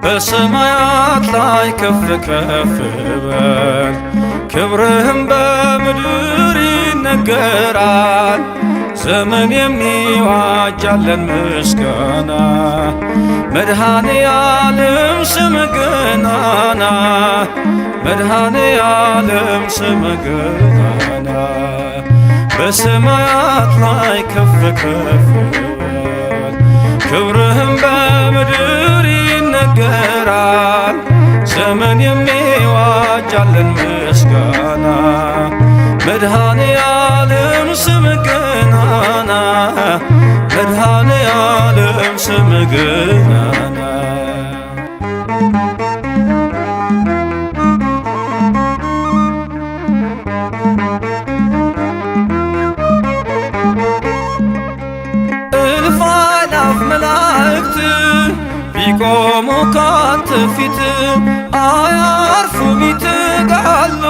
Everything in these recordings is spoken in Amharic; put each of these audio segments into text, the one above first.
በሰማያት ላይ ከፍ ከፍ በል ክብርህም በምድር ይነገራል። ዘመን የሚዋጃለን ምስጋና መድኃኔ ዓለም ስምህ ገናና መድኃኔ ዓለም ስምህ ገናና በሰማያት ላይ ከፍ ከፍ በል ክብርህም በምድር ይነገራል። ዘመን የሚዋጃለን ምስጋና መድኃኔ ዓለም ስምህ ገናና መድኃኔ ዓለም ስምህ ገናና እልፍ አእላፍ መላእክት ቢቆሙ ካንተ ፊት አያርፉም ይትጋሉ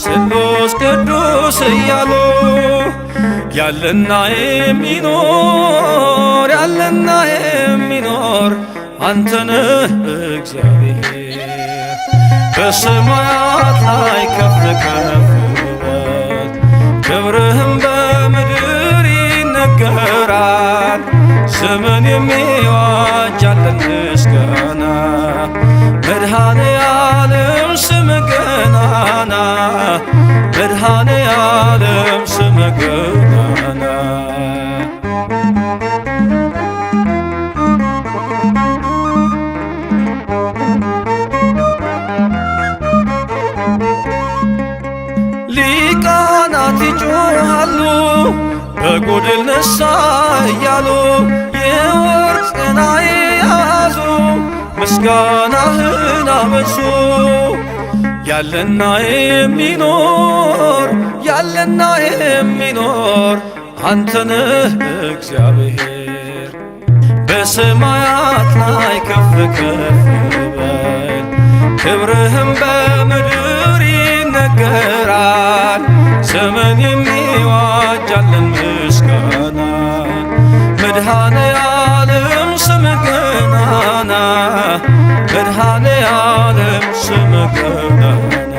ስሉስ ቅዱስ እያሉ ያለና የሚኖር ያለና የሚኖር አንተ ነህ እግዚአብሔር። በሰማያት ላይ ከፍ ከፍ በል ክብርህም በምድር ይነገራል። ዘመን የሚዋጃለን ምስጋና መድኃኔ ዓለም ስምህ ገናና መድኃኔ ዓለም ስምህ ገናና ሊቃናት ይጮኻሉ በጎድል ነሣ እያሉ የወርቅ ጽና የያዙ ምስጋናህን አበዙ። ያለና የሚኖር ያለና የሚኖር አንተ ነህ እግዚአብሔር። በሰማያት ላይ ከፍ ከፍ በል ክብርህም በምድር ይነገራል። ዘመን የሚዋጃለን ምስጋና መድኃኔ ዓለም ስምህ ገናና መድኃኔ ዓለም ስምህ ገናና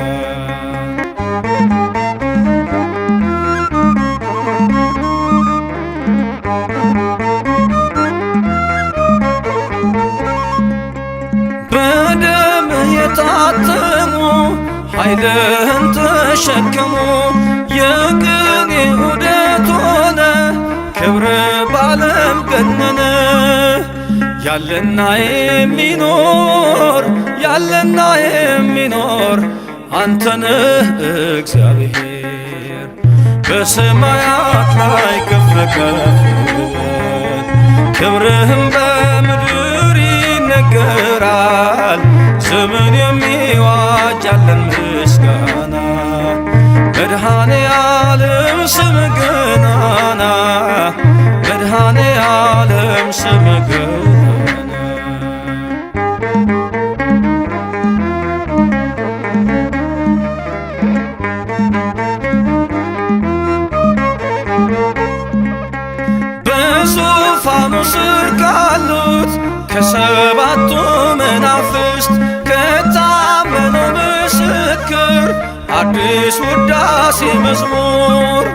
በደምህ የታተሙ ኃይልህን ተሸከሙ የቅኔ ዑደት ሆነ ክብር ባለም ገነነ። ያለና የሚኖር ያለና የሚኖር አንተ ነህ እግዚአብሔር። በሰማያት ላይ ከፍ ከፍ በል ክብርህም በምድር ይነገራል። ዘመን የሚዋጃለን ምስጋና መድኃኔ ዓለም ስምህ ገናና መድኃኔ ዓለም ስምህ ገናና በዙፋኑ ስር ካሉት ከሰባቱ መናፍስት ከታመነው ምስክር አዲስ ውዳሴ መዝሙር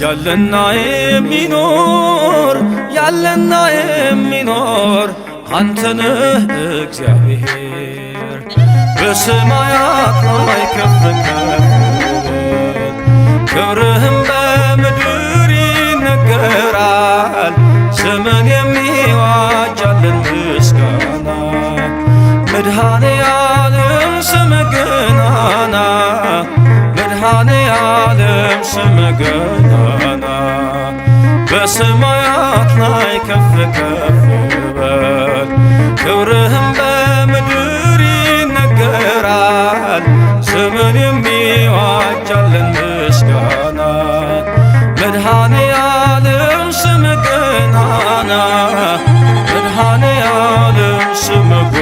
ያለና የሚኖር ያለና የሚኖር አንተ ነህ እግዚአብሔር። በሰማያት ላይ ከፍ ከፍ በል ክብርህም በምድር ይነገራል። ዘመን የሚዋጃለን ምስጋና መድኃኔ ዓለም ስምህ ገናና መድኃኔ ዓለም ስምህ ገናና በሰማያት ላይ ከፍ ከፍ በል ክብርህም በምድር ይነገራል። ዘመን የሚዋጃለን ምስጋና መድኃኔ ዓለም ስምህ ገናና መድኃኔ ዓለም ስምህ